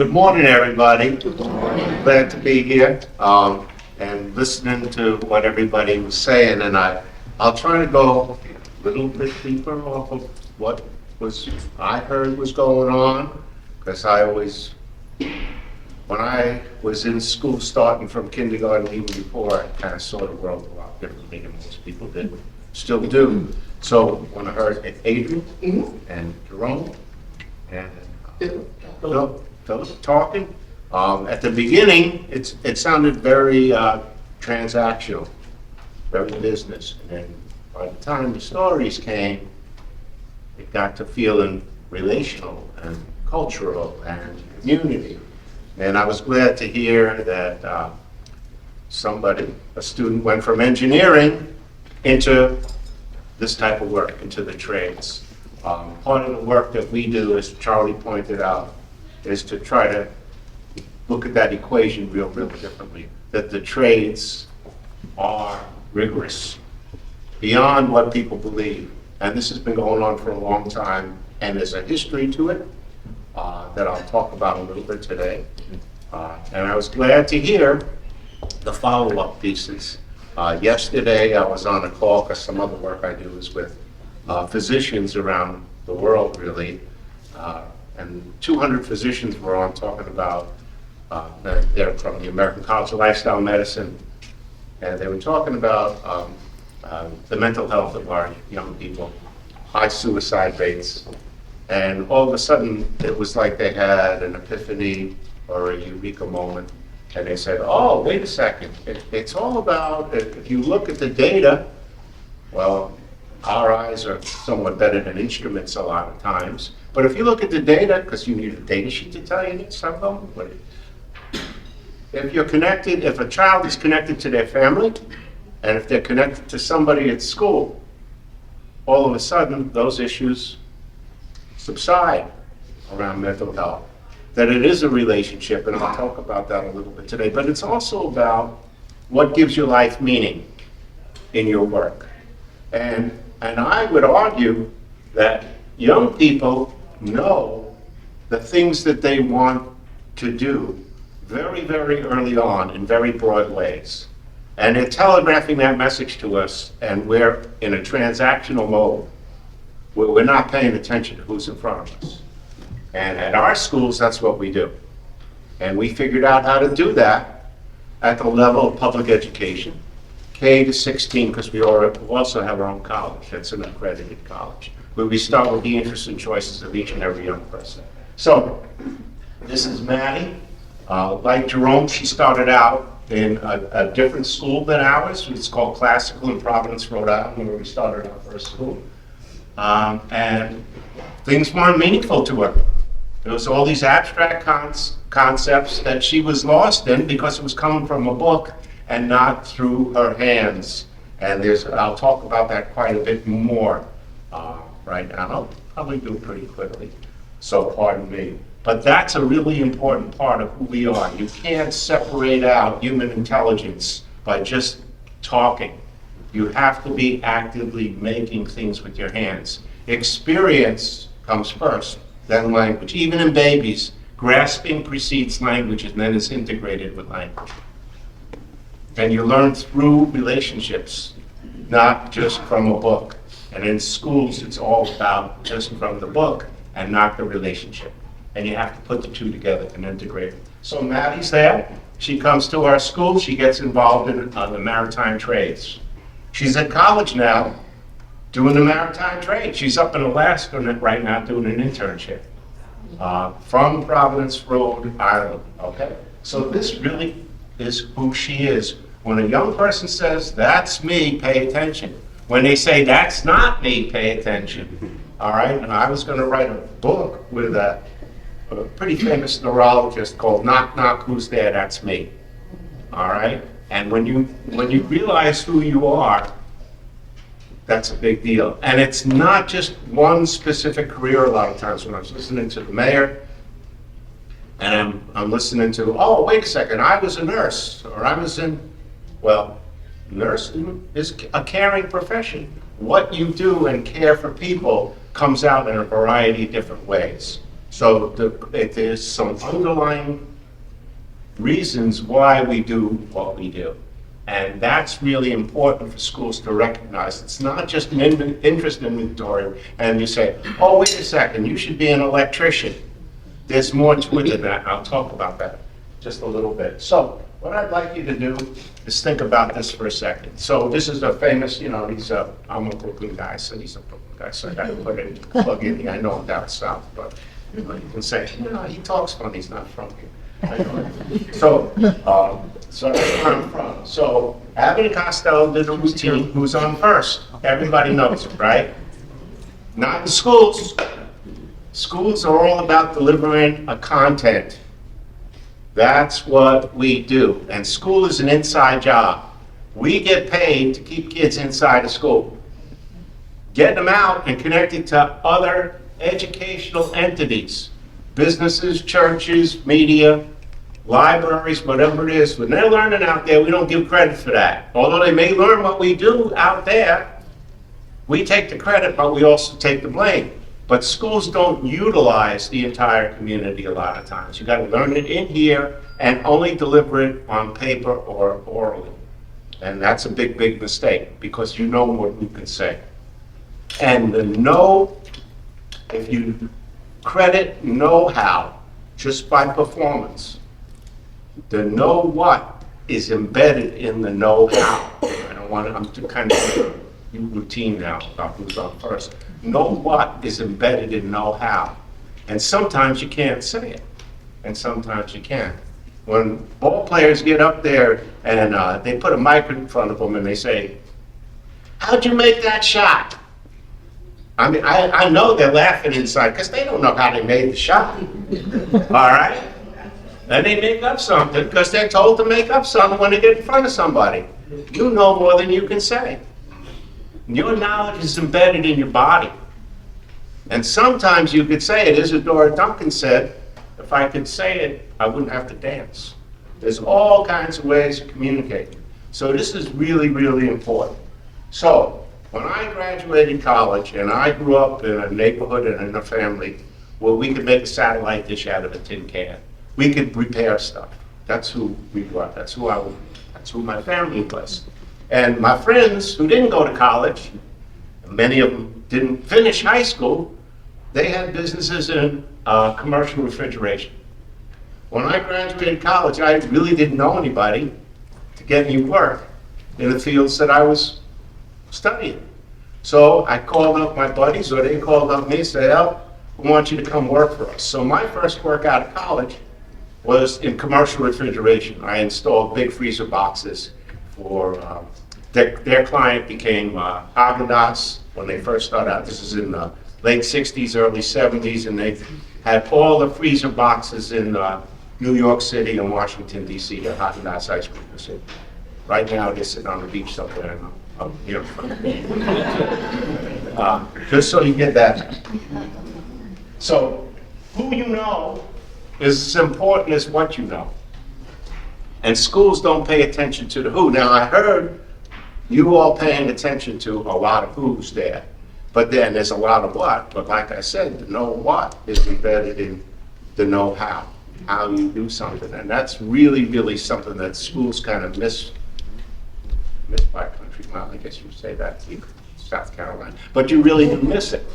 Good morning, everybody. Good morning. Glad to be here and listening to what everybody was saying. And I'll try to go a little bit deeper off of what I heard was going on, because when I was in school, starting from kindergarten, even before, I kind of saw the world a lot differently than most people did, still do. So when I heard Adrian and Jerome and Philip talking, at the beginning, it sounded very transactional, very business. And then by the time the stories came, it got to feeling relational and cultural and community. And I was glad to hear that a student went from engineering into this type of work, into the trades. Part of the work that we do, as Charlie pointed out, is to try to look at that equation real differently, that the trades are rigorous, beyond what people believe. And this has been going on for a long time, and there's a history to it that I'll talk about a little bit today. And I was glad to hear the follow-up pieces. Yesterday, I was on a call, because some other work I do is with physicians around the world, really. And 200 physicians were on talking about, they're from the American College of Lifestyle Medicine, and they were talking about the mental health of our young people, high suicide rates. And all of a sudden, it was like they had an epiphany or a eureka moment. And they said, oh, wait a second, it's all about, if you look at the data, well, our eyes are somewhat better than instruments a lot of times. But if you look at the data, because you need a data sheet to tell you this, something, if you're connected, if a child is connected to their family, and if they're connected to somebody at school, all of a sudden, those issues subside around mental health. That it is a relationship, and I'll talk about that a little bit today, but it's also about what gives your life meaning in your work. And I would argue that young people know the things that they want to do very early on in very broad ways. And they're telegraphing that message to us, and we're in a transactional mode where we're not paying attention to who's in front of us. And at our schools, that's what we do. And we figured out how to do that at the level of public education, K to 16, because we also have our own college. That's an accredited college, where we start with the interests and choices of each and every young person. So, this is Maddie. Like Jerome, she started out in a different school than ours. It's called Classical in Providence, Rhode Island, where we started our first school. And things weren't meaningful to her. There was all these abstract concepts that she was lost in because it was coming from a book and not through her hands. And I'll talk about that quite a bit more right now. I'll probably do it pretty quickly, so pardon me. But that's a really important part of who we are. You can't separate out human intelligence by just talking. You have to be actively making things with your hands. Experience comes first, then language. Even in babies, grasping precedes language and then is integrated with language. And you learn through relationships, not just from a book. And in schools, it's all about just from the book and not the relationship. And you have to put the two together and integrate. So Maddie's there. She comes to our school. She gets involved in the maritime trades. She's at college now, doing the maritime trade. She's up in Alaska right now doing an internship from Providence, Rhode Island, okay? So this really is who she is. When a young person says, that's me, pay attention. When they say, that's not me, pay attention, all right? And I was gonna write a book with a pretty famous neurologist called Knock Knock, Who's There? That's Me, all right? And when you realize who you are, that's a big deal. And it's not just one specific career. A lot of times when I was listening to the mayor, and I'm listening to, oh, wait a second, I was a nurse, or I was in, well, nursing is a caring profession. What you do and care for people comes out in a variety of different ways. So there's some underlying reasons why we do what we do. And that's really important for schools to recognize. It's not just an interest inventory, and you say, oh, wait a second, you should be an electrician. There's more to it than that. I'll talk about that just a little bit. So what I'd like you to do is think about this for a second. So this is a famous, I'm a Brooklyn guy, so he's a Brooklyn guy, so I got to plug in here. I know I'm down south, but you can say, he talks funny, he's not from here. So that's where I'm from. So Abbott and Costello did a routine, who's on first. Everybody knows it, right? Not in schools. Schools are all about delivering a content. That's what we do. And school is an inside job. We get paid to keep kids inside of school. Getting them out and connecting to other educational entities, businesses, churches, media, libraries, whatever it is. When they're learning out there, we don't give credit for that. Although they may learn what we do out there, we take the credit, but we also take the blame. But schools don't utilize the entire community a lot of times. You got to learn it in here and only deliver it on paper or orally. And that's a big, big mistake, because you know what you can say. And if you credit know-how just by performance, the know what is embedded in the know-how. I'm kind of routine now about who's on first. Know what is embedded in know-how. And sometimes you can't say it, and sometimes you can. When ball players get up there and they put a mic in front of them and they say, how'd you make that shot? I mean, I know they're laughing inside because they don't know how they made the shot. All right? And they make up something because they're told to make up something when they get in front of somebody. You know more than you can say. Your knowledge is embedded in your body. And sometimes you could say it, as Adora Duncan said, if I could say it, I wouldn't have to dance. There's all kinds of ways of communicating. So this is really, really important. So when I graduated college, and I grew up in a neighborhood and in a family where we could make a satellite dish out of a tin can. We could repair stuff. That's who we were. That's who my family was. And my friends who didn't go to college, many of them didn't finish high school, they had businesses in commercial refrigeration. When I graduated college, I really didn't know anybody to get me work in the fields that I was studying. So I called up my buddies, or they called up me and said, "El, we want you to come work for us." So my first work out of college was in commercial refrigeration. I installed big freezer boxes for their client became Haagen-Dazs when they first started out. This is in the late 60s, early 70s, and they had all the freezer boxes in New York City and Washington, D.C., the Haagen-Dazs ice cream machine. Right now, they're sitting on the beach somewhere. Just so you get that. So, who you know is as important as what you know. And schools don't pay attention to the who. Now, I heard you all paying attention to a lot of who's there. But then there's a lot of what. But like I said, the know what is embedded in the know how you do something. And that's really, really something that schools kind of miss by country. Well, I guess you would say that in South Carolina. But you really do miss it.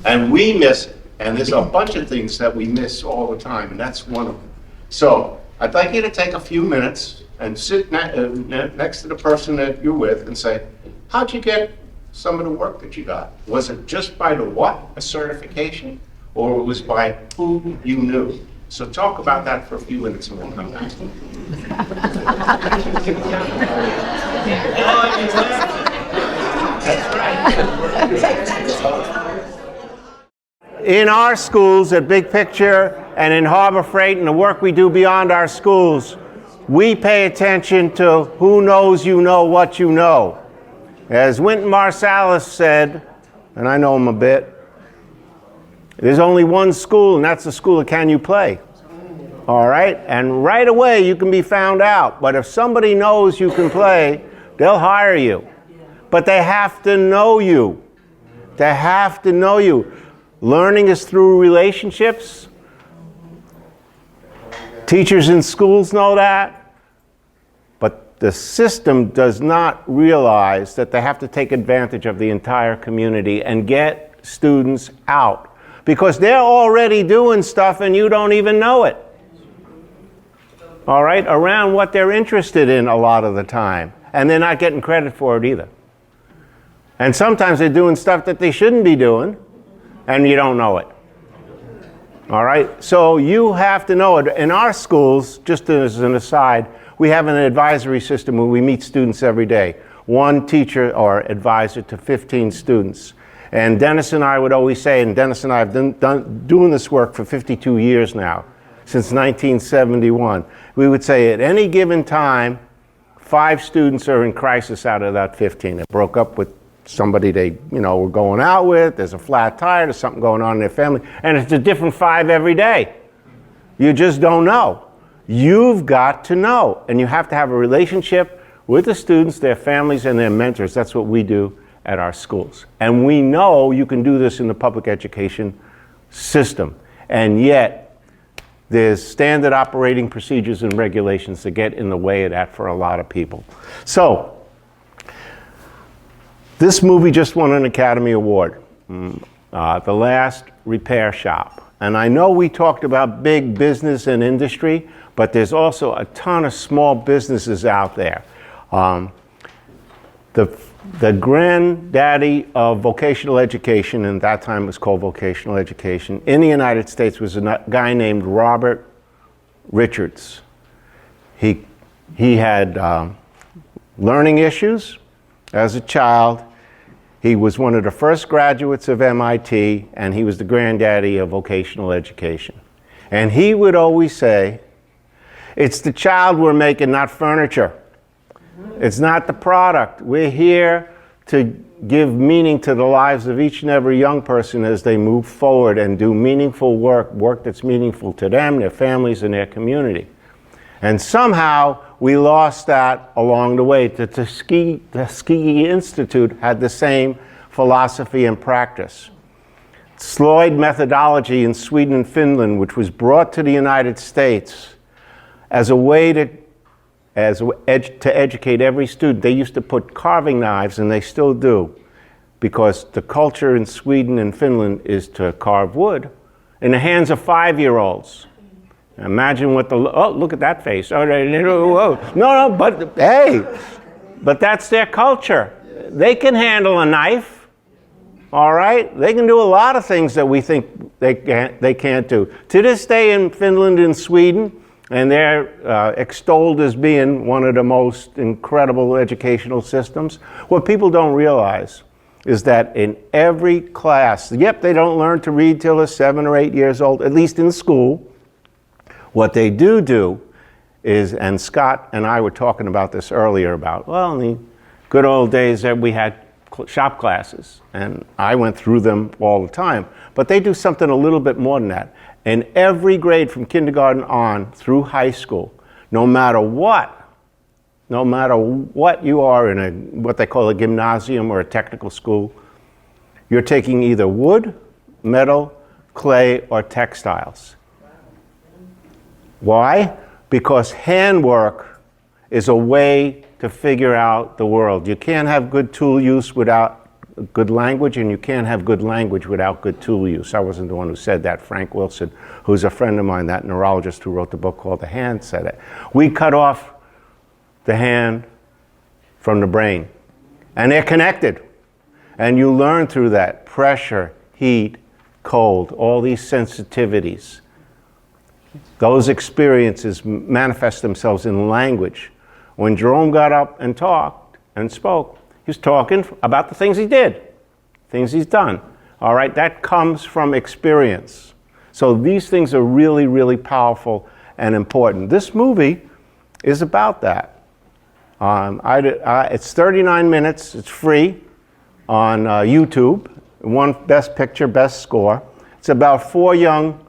And we miss it. And there's a bunch of things that we miss all the time, and that's one of them. So I'd like you to take a few minutes and sit next to the person that you're with and say, how'd you get some of the work that you got? Was it just by the what, a certification, or it was by who you knew? So talk about that for a few minutes and we'll come back. That's right. In our schools at Big Picture and in Harbor Freight and the work we do beyond our schools, we pay attention to who knows you know what you know. As Wynton Marsalis said, and I know him a bit, there's only one school, and that's the school of can you play. All right? And right away you can be found out. But if somebody knows you can play, they'll hire you. But they have to know you. They have to know you. Learning is through relationships. Teachers in schools know that, but the system does not realize that they have to take advantage of the entire community and get students out, because they're already doing stuff and you don't even know it. All right, around what they're interested in a lot of the time, and they're not getting credit for it either. And sometimes they're doing stuff that they shouldn't be doing, and you don't know it. All right, so you have to know it. In our schools, just as an aside, we have an advisory system where we meet students every day. One teacher or advisor to 15 students. And Dennis and I would always say, and Dennis and I have done doing this work for 52 years now, since 1971. We would say at any given time, 5 students are in crisis out of that 15. They broke up with somebody they were going out with, there's a flat tire, there's something going on in their family, and it's a different 5 every day. You just don't know. You've got to know, and you have to have a relationship with the students, their families, and their mentors. That's what we do at our schools. And we know you can do this in the public education system, and yet there's standard operating procedures and regulations that get in the way of that for a lot of people. So, this movie just won an Academy Award, The Last Repair Shop. And I know we talked about big business and industry, but there's also a ton of small businesses out there. The granddaddy of vocational education, and at that time it was called vocational education, in the United States was a guy named Robert Richards. He had learning issues as a child. He was one of the first graduates of MIT, and he was the granddaddy of vocational education. And he would always say, it's the child we're making, not furniture. It's not the product. We're here to give meaning to the lives of each and every young person as they move forward and do meaningful work that's meaningful to them, their families, and their community. And somehow we lost that along the way. The Tuskegee Institute had the same philosophy and practice. Sloyd methodology in Sweden and Finland, which was brought to the United States as a way to educate every student. They used to put carving knives, and they still do, because the culture in Sweden and Finland is to carve wood in the hands of 5-year-olds. Imagine what look at that face. Oh, no, but hey, but that's their culture. They can handle a knife, all right? They can do a lot of things that we think they can't do. To this day in Finland and Sweden, and they're extolled as being one of the most incredible educational systems, what people don't realize is that in every class, yep, they don't learn to read till they're 7 or 8 years old, at least in school. What they do is, and Scott and I were talking about this earlier about, well, in the good old days that we had shop classes, and I went through them all the time, but they do something a little bit more than that. In every grade from kindergarten on through high school, no matter what you are in what they call a gymnasium or a technical school, you're taking either wood, metal, clay, or textiles. Why? Because handwork is a way to figure out the world. You can't have good tool use without good language, and you can't have good language without good tool use. I wasn't the one who said that. Frank Wilson, who's a friend of mine, that neurologist who wrote the book called The Hand, said it. We cut off the hand from the brain, and they're connected. And you learn through that pressure, heat, cold, all these sensitivities. Those experiences manifest themselves in language. When Jerome got up and talked and spoke, he was talking about the things he did, things he's done. All right, that comes from experience. So these things are really, really powerful and important. This movie is about that. It's 39 minutes, it's free on YouTube, won Best Picture, Best Score. It's about 4 young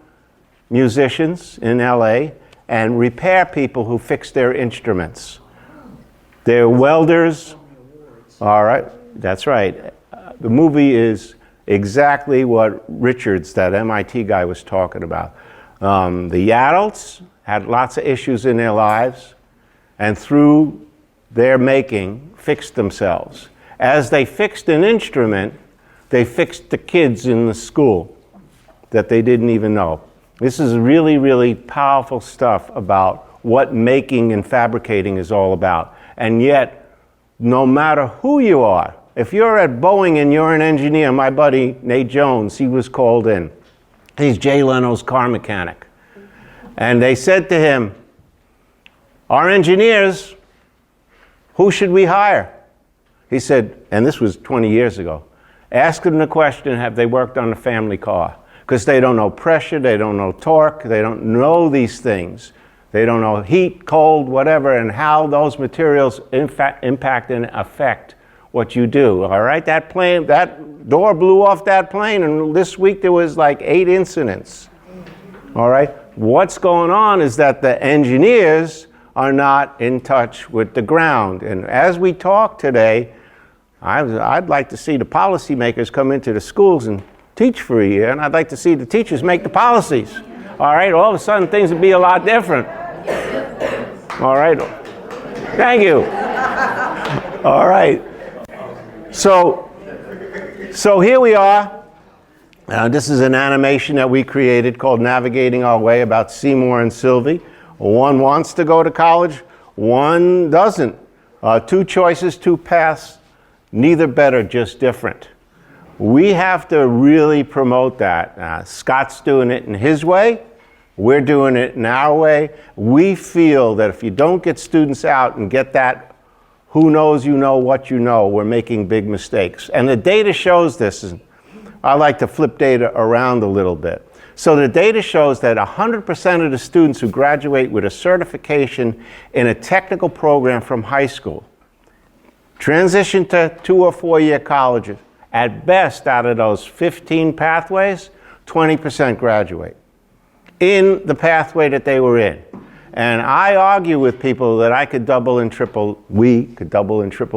musicians in LA and repair people who fix their instruments. They're welders. All right, that's right. The movie is exactly what Richards, that MIT guy, was talking about. The adults had lots of issues in their lives, and through their making, fixed themselves. As they fixed an instrument, they fixed the kids in the school that they didn't even know. This is really, really powerful stuff about what making and fabricating is all about. And yet, no matter who you are, if you're at Boeing and you're an engineer, my buddy Nate Jones, he was called in. He's Jay Leno's car mechanic. And they said to him, our engineers, who should we hire? He said, and this was 20 years ago, ask them the question, have they worked on a family car? Because they don't know pressure, they don't know torque, they don't know these things. They don't know heat, cold, whatever, and how those materials impact and affect what you do. All right, that plane, that door blew off that plane, and this week there was like 8 incidents. All right, what's going on is that the engineers are not in touch with the ground. And as we talk today, I'd like to see the policymakers come into the schools and teach for a year, and I'd like to see the teachers make the policies. All right, all of a sudden things would be a lot different. All right, thank you. All right, so here we are. This is an animation that we created called Navigating Our Way about Seymour and Sylvie. One wants to go to college, one doesn't. 2 choices, 2 paths, neither better, just different. We have to really promote that. Scott's doing it in his way. We're doing it in our way. We feel that if you don't get students out and get that, who knows you know what you know, we're making big mistakes. And the data shows this. I like to flip data around a little bit. So the data shows that 100% of the students who graduate with a certification in a technical program from high school transition to 2 or 4 year colleges. At best, out of those 15 pathways, 20% graduate in the pathway that they were in. And I argue with people that we could double and triple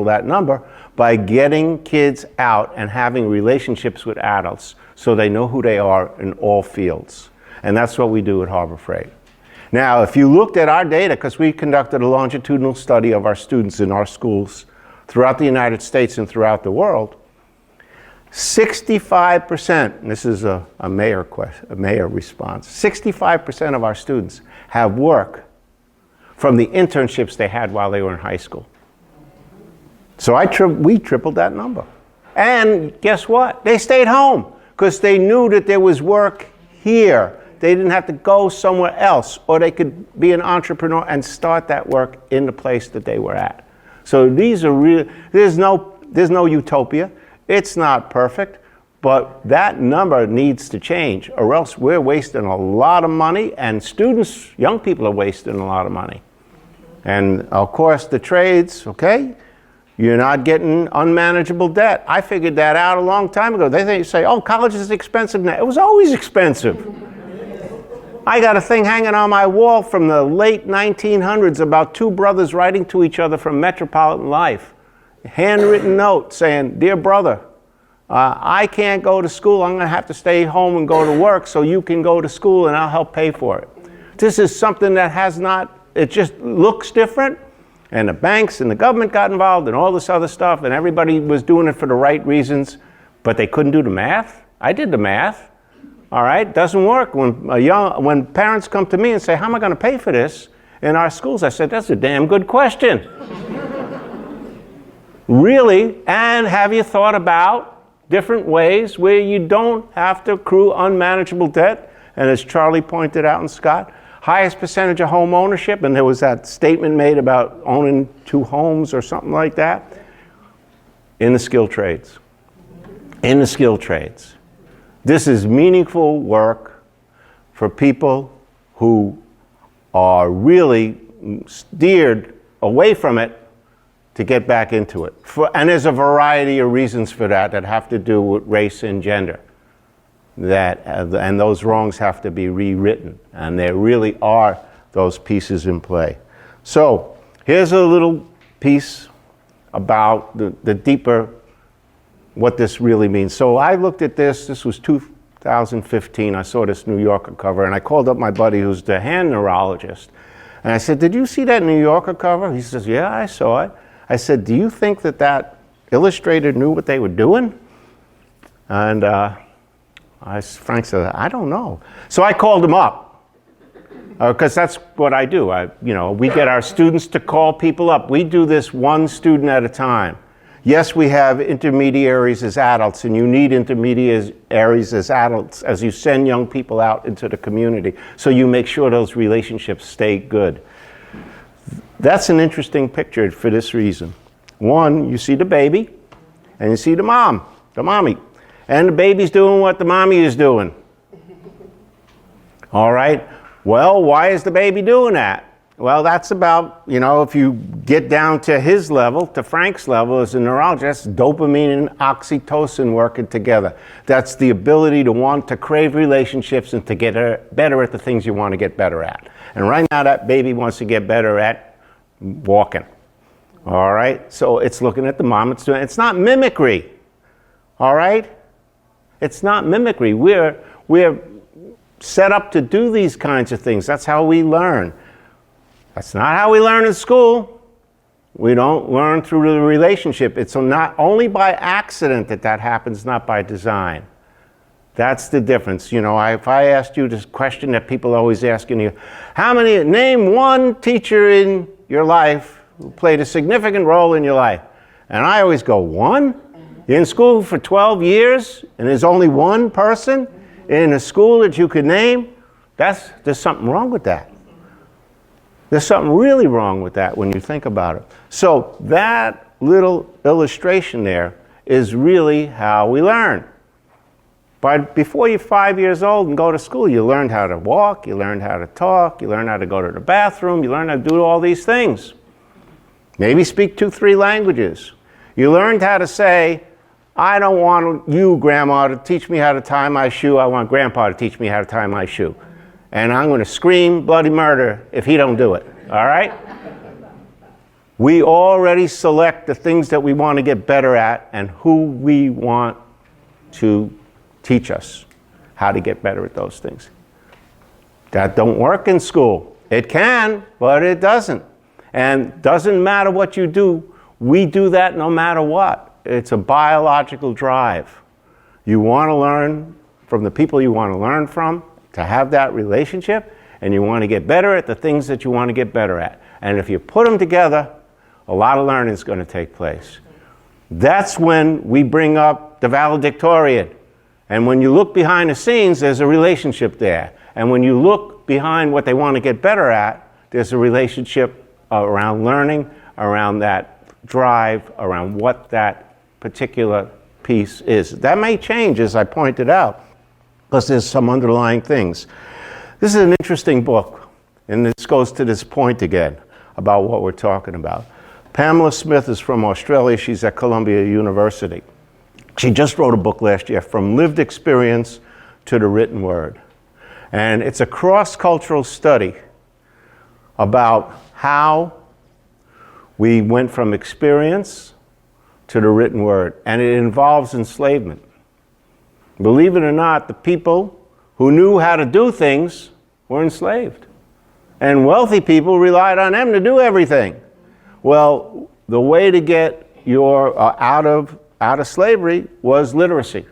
that number by getting kids out and having relationships with adults so they know who they are in all fields. And that's what we do at Harbor Freight. Now, if you looked at our data, because we conducted a longitudinal study of our students in our schools throughout the United States and throughout the world, 65%, and this is a mayor response, 65% of our students have work from the internships they had while they were in high school. So we tripled that number. And guess what? They stayed home because they knew that there was work here. They didn't have to go somewhere else, or they could be an entrepreneur and start that work in the place that they were at. So these are real. There's no utopia. It's not perfect, but that number needs to change, or else we're wasting a lot of money, and students, young people, are wasting a lot of money. And of course, the trades, okay? You're not getting unmanageable debt. I figured that out a long time ago. They say, oh, college is expensive now. It was always expensive. I got a thing hanging on my wall from the late 1900s about 2 brothers writing to each other from Metropolitan Life. Handwritten note saying, dear brother, I can't go to school. I'm going to have to stay home and go to work so you can go to school and I'll help pay for it. This is something that has not, it just looks different. And the banks and the government got involved and all this other stuff, and everybody was doing it for the right reasons, but they couldn't do the math. I did the math. All right, doesn't work. When parents come to me and say, how am I going to pay for this in our schools? I said, that's a damn good question. Really? And have you thought about different ways where you don't have to accrue unmanageable debt? And as Charlie pointed out and Scott, highest percentage of home ownership, and there was that statement made about owning 2 homes or something like that, in the skilled trades. In the skilled trades. This is meaningful work for people who are really steered away from it to get back into it. And there's a variety of reasons for that have to do with race and gender. And those wrongs have to be rewritten. And there really are those pieces in play. So here's a little piece about the deeper, what this really means. So I looked at this. This was 2015, I saw this New Yorker cover, and I called up my buddy who's the hand neurologist. And I said, did you see that New Yorker cover? He says, yeah, I saw it. I said, do you think that that illustrator knew what they were doing? And Frank said, I don't know. So I called him up, because that's what I do. We get our students to call people up. We do this one student at a time. Yes, we have intermediaries as adults, and you need intermediaries as adults as you send young people out into the community, so you make sure those relationships stay good. That's an interesting picture for this reason. One, you see the baby, and you see the mommy. And the baby's doing what the mommy is doing. All right? Well, why is the baby doing that? Well, that's about, if you get down to his level, to Frank's level as a neurologist, dopamine and oxytocin working together. That's the ability to want to crave relationships and to get better at the things you want to get better at. And right now that baby wants to get better at walking. All right? So it's looking at the mom. It's not mimicry. All right? It's not mimicry. We're set up to do these kinds of things. That's how we learn. That's not how we learn in school. We don't learn through the relationship. It's not only by accident that happens, not by design. That's the difference. If I asked you this question that people are always asking you, name one teacher in your life who played a significant role in your life? And I always go, one? You're in school for 12 years and there's only one person in a school that you could name? There's something wrong with that. There's something really wrong with that when you think about it. So that little illustration there is really how we learn. But before you're 5 years old and go to school, you learned how to walk, you learned how to talk, you learned how to go to the bathroom, you learned how to do all these things. Maybe speak 2-3 languages. You learned how to say, I don't want you, Grandma, to teach me how to tie my shoe. I want Grandpa to teach me how to tie my shoe. And I'm going to scream bloody murder if he don't do it, all right? We already select the things that we want to get better at and who we want to teach us how to get better at those things. That don't work in school. It can, but it doesn't. And doesn't matter what you do, we do that no matter what. It's a biological drive. You want to learn from the people you want to learn from, to have that relationship, and you want to get better at the things that you want to get better at. And if you put them together, a lot of learning is going to take place. That's when we bring up the valedictorian. And when you look behind the scenes, there's a relationship there. And when you look behind what they want to get better at, there's a relationship around learning, around that drive, around what that particular piece is. That may change, as I pointed out, because there's some underlying things. This is an interesting book, and this goes to this point again about what we're talking about. Pamela Smith is from Australia. She's at Columbia University. She just wrote a book last year, From Lived Experience to the Written Word. And it's a cross-cultural study about how we went from experience to the written word, and it involves enslavement. Believe it or not, the people who knew how to do things were enslaved. And wealthy people relied on them to do everything. Well, the way to get out of slavery was literacy.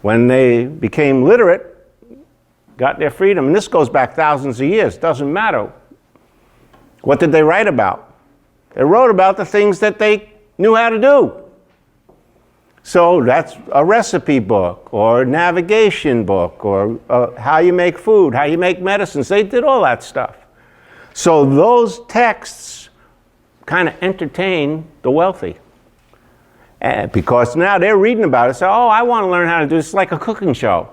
When they became literate, got their freedom, and this goes back thousands of years, doesn't matter. What did they write about? They wrote about the things that they knew how to do. So that's a recipe book, or a navigation book, or how you make food, how you make medicines. They did all that stuff. So those texts kind of entertain the wealthy. Because now they're reading about it, so, I want to learn how to do this. It's like a cooking show.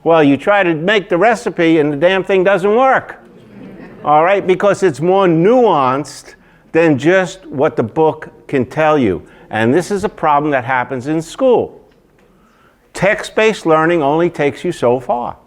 Well, you try to make the recipe and the damn thing doesn't work. All right, because it's more nuanced than just what the book can tell you. And this is a problem that happens in school. Text-based learning only takes you so far.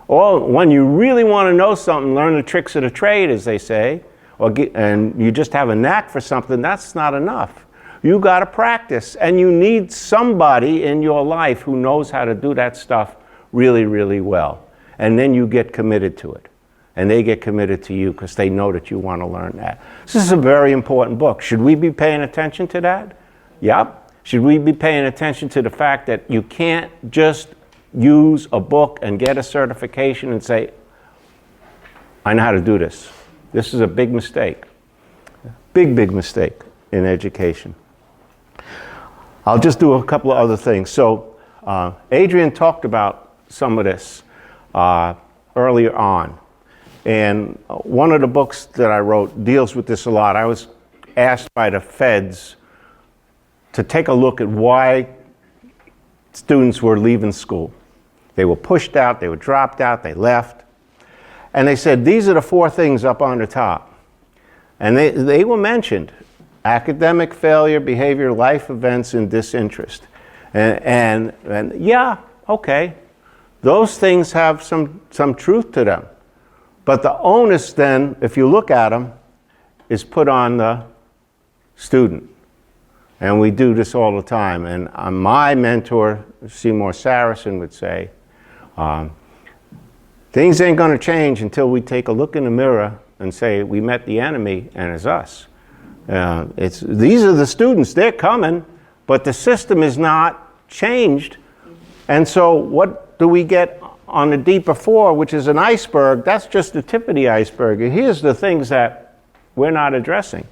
Or when you really want to know something, learn the tricks of the trade, as they say, and you just have a knack for something, that's not enough. You got to practice, and you need somebody in your life who knows how to do that stuff really, really well. And then you get committed to it. And they get committed to you because they know that you want to learn that. This is a very important book. Should we be paying attention to that? Yep. Should we be paying attention to the fact that you can't just use a book and get a certification and say, I know how to do this. This is a big mistake. Big, big mistake in education. I'll just do a couple of other things. So Adrian talked about some of this earlier on. And one of the books that I wrote deals with this a lot. I was asked by the feds to take a look at why students were leaving school. They were pushed out, they were dropped out, they left. And they said, these are the 4 things up on the top. And they were mentioned: academic failure, behavior, life events, and disinterest. And yeah, okay, those things have some truth to them. But the onus then, if you look at them, is put on the student. And we do this all the time. And my mentor, Seymour Saracen, would say, things ain't going to change until we take a look in the mirror and say, we met the enemy and it's us. These are the students, they're coming, but the system is not changed. And so what do we get on the deeper 4, which is an iceberg? That's just the tip of the iceberg. And here's the things that we're not addressing.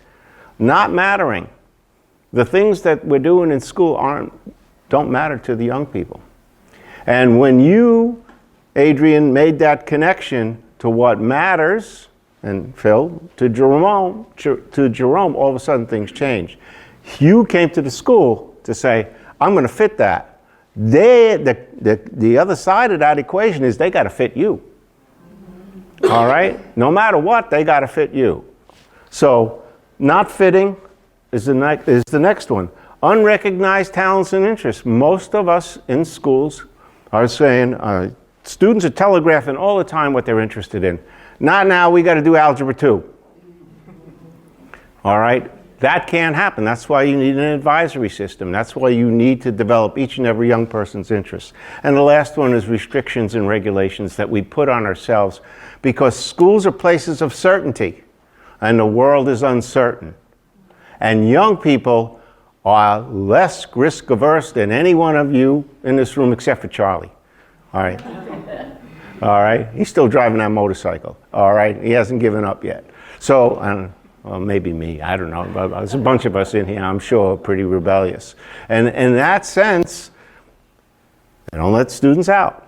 Not mattering. The things that we're doing in school don't matter to the young people. And when you, Adrian, made that connection to what matters, and Phil, to Jerome, all of a sudden things changed. You came to the school to say, I'm going to fit that. The other side of that equation is they got to fit you. All right? No matter what, they got to fit you. So not fitting is the next one. Unrecognized talents and interests. Most of us in schools are saying, students are telegraphing all the time what they're interested in. Not now, we got to do Algebra 2. All right? That can't happen. That's why you need an advisory system. That's why you need to develop each and every young person's interests. And the last one is restrictions and regulations that we put on ourselves, because schools are places of certainty and the world is uncertain. And young people are less risk averse than any one of you in this room except for Charlie. All right? All right? He's still driving that motorcycle. All right? He hasn't given up yet. So, well, maybe me, I don't know. But there's a bunch of us in here, I'm sure, pretty rebellious. And in that sense, they don't let students out.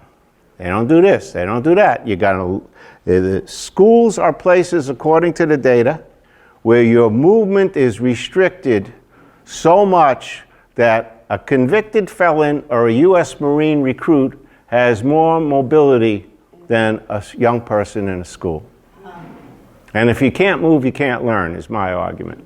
They don't do this, they don't do that. The schools are places, according to the data, where your movement is restricted so much that a convicted felon or a U.S. Marine recruit has more mobility than a young person in a school. And if you can't move, you can't learn, is my argument.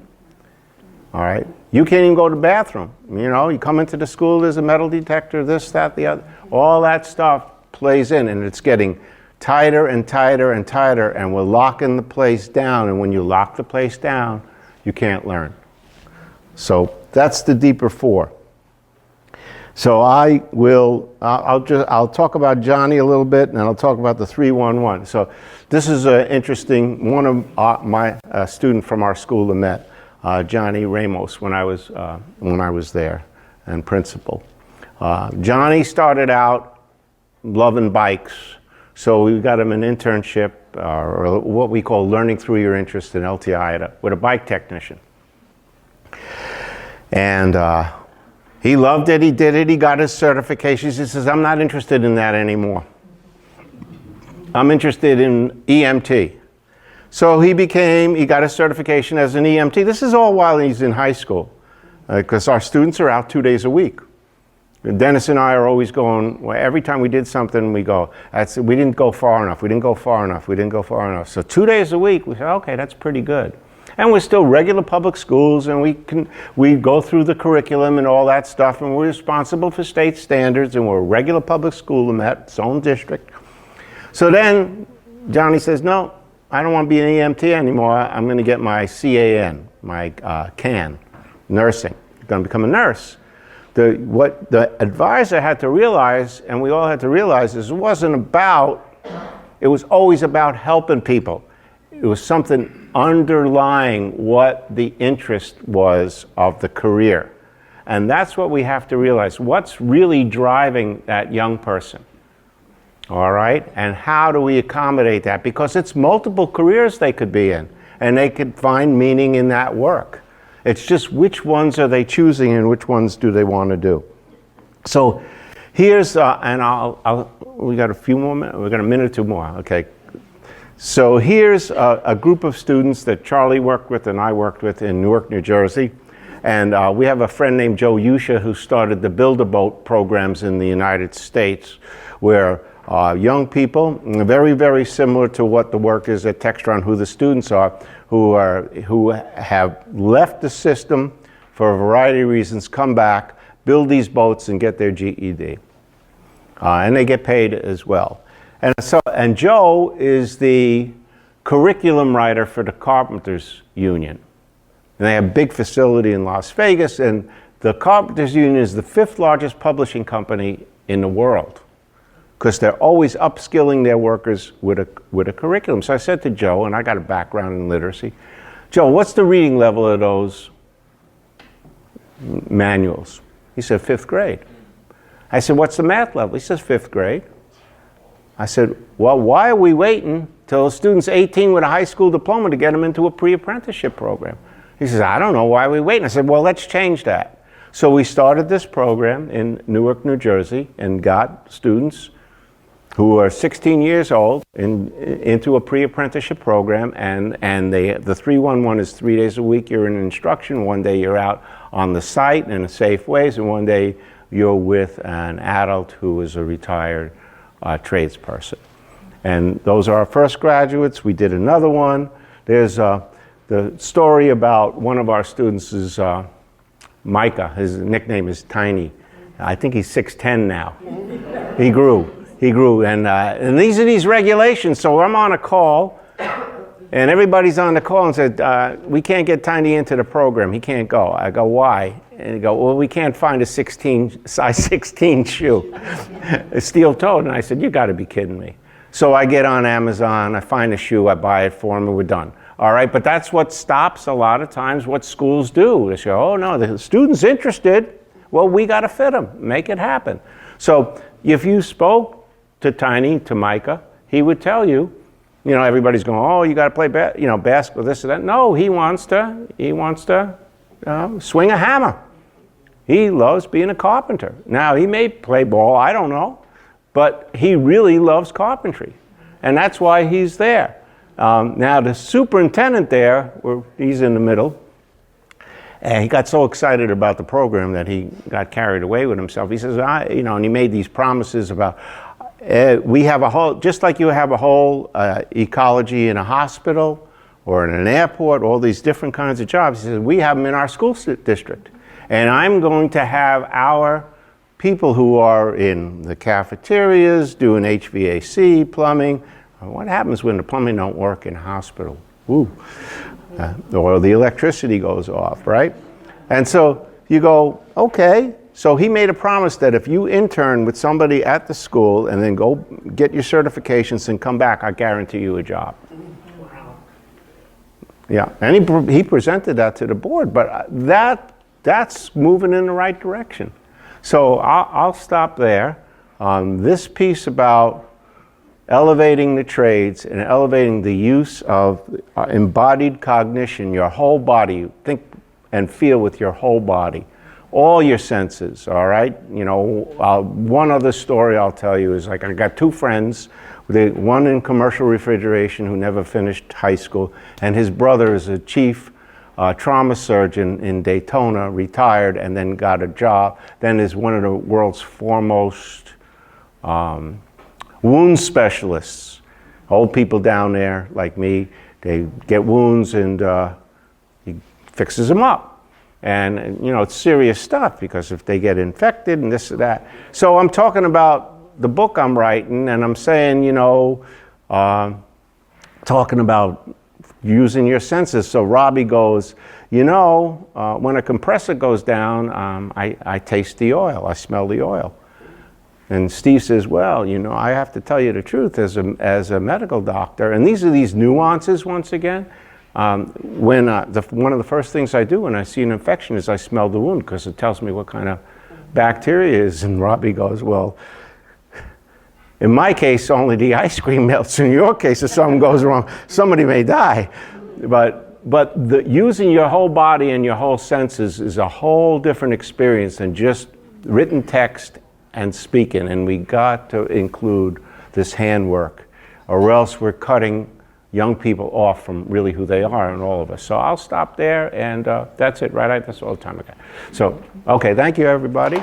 All right? You can't even go to the bathroom. You know, you come into the school, there's a metal detector, this, that, the other. All that stuff plays in, and it's getting tighter and tighter and tighter, and we're locking the place down. And when you lock the place down, you can't learn. So that's the deeper 4. So I'll talk about Johnny a little bit, and I'll talk about the 311. So this is an interesting, one of my student from our school that met, Johnny Ramos, when I was there, and principal. Johnny started out loving bikes, so we got him an internship, or what we call learning through your interest in LTI with a bike technician. And he loved it, he did it, he got his certifications. He says, I'm not interested in that anymore. I'm interested in EMT. So he got his certification as an EMT. This is all while he's in high school, because our students are out 2 days a week. Dennis and I are always going, well, every time we did something, we go, we didn't go far enough, we didn't go far enough, we didn't go far enough. So 2 days a week, we said, okay, that's pretty good. And we're still regular public schools, and we go through the curriculum and all that stuff, and we're responsible for state standards, and we're a regular public school in that its own district. So then Johnny says, no, I don't want to be an EMT anymore. I'm going to get my CAN, my CAN, nursing. going to become a nurse. What the advisor had to realize, and we all had to realize, is it was always about helping people. It was something underlying what the interest was of the career. And that's what we have to realize. What's really driving that young person? All right? And how do we accommodate that? Because it's multiple careers they could be in, and they could find meaning in that work. It's just which ones are they choosing and which ones do they want to do. So here's, we got a few more minutes, we got a minute or two more, okay. So here's a group of students that Charlie worked with and I worked with in Newark, New Jersey. And we have a friend named Joe Washor who started the Build-A-Boat programs in the United States, where young people, very, very similar to what the work is at Textron, who the students are, who have left the system for a variety of reasons, come back, build these boats, and get their GED. And they get paid as well. And Joe is the curriculum writer for the Carpenters Union. And they have a big facility in Las Vegas, and the Carpenters Union is the 5th largest publishing company in the world, because they're always upskilling their workers with a curriculum. So I said to Joe, and I got a background in literacy, Joe, what's the reading level of those manuals? He said, 5th grade. I said, what's the math level? He says, 5th grade. I said, well, why are we waiting till a student's 18 with a high school diploma to get them into a pre-apprenticeship program? He says, I don't know, why are we waiting? I said, well, let's change that. So we started this program in Newark, New Jersey, and got students who are 16 years old into a pre-apprenticeship program, and the 311 is 3 days a week you're in instruction, 1 day you're out on the site in a safe ways, and 1 day you're with an adult who is a retired tradesperson. And those are our first graduates. We did another one. There's the story about one of our students is Micah. His nickname is Tiny. I think he's 6'10" now. He grew, and these are these regulations. So I'm on a call, and everybody's on the call and said, we can't get Tiny into the program. He can't go. I go, why? And he go, well, we can't find a size 16 shoe, a steel-toed. And I said, you got to be kidding me. So I get on Amazon, I find a shoe, I buy it for him, and we're done. All right, but that's what stops a lot of times what schools do. They say, oh no, the student's interested. Well, we got to fit them, make it happen. So if you spoke to Tiny, to Micah, he would tell you, everybody's going, oh, you got to play basketball, this or that. No, he wants to swing a hammer. He loves being a carpenter. Now, he may play ball, I don't know, but he really loves carpentry, and that's why he's there. Now, the superintendent there, he's in the middle, and he got so excited about the program that he got carried away with himself. He says, and he made these promises about, we have a whole, just like you have a whole ecology in a hospital or in an airport, all these different kinds of jobs. He says, we have them in our school district. And I'm going to have our people who are in the cafeterias doing HVAC, plumbing. What happens when the plumbing don't work in a hospital? Ooh. Or the electricity goes off, right? And so you go, okay. So he made a promise that if you intern with somebody at the school and then go get your certifications and come back, I guarantee you a job. Wow. Yeah, and he presented that to the board, but that's moving in the right direction. So I'll stop there. This piece about elevating the trades and elevating the use of embodied cognition, your whole body, think and feel with your whole body, all your senses, all right? One other story I'll tell you is, like, I got two friends, one in commercial refrigeration who never finished high school, and his brother is a chief trauma surgeon in Daytona, retired, and then got a job, then is one of the world's foremost wound specialists. Old people down there, like me, they get wounds and he fixes them up. And it's serious stuff, because if they get infected and this or that. So I'm talking about the book I'm writing, and I'm saying, talking about using your senses. So Robbie goes, you know, when a compressor goes down, I taste the oil, I smell the oil. And Steve says, well, you know, I have to tell you the truth as a medical doctor. And these are these nuances once again. One of the first things I do when I see an infection is I smell the wound because it tells me what kind of bacteria is. And Robbie goes, well, in my case, only the ice cream melts. In your case, if something goes wrong, somebody may die. But using your whole body and your whole senses is a whole different experience than just written text and speaking. And we got to include this handwork, or else we're cutting young people off from really who they are, and all of us. So I'll stop there, and that's it, right? That's all the time I got. So, okay, thank you, everybody.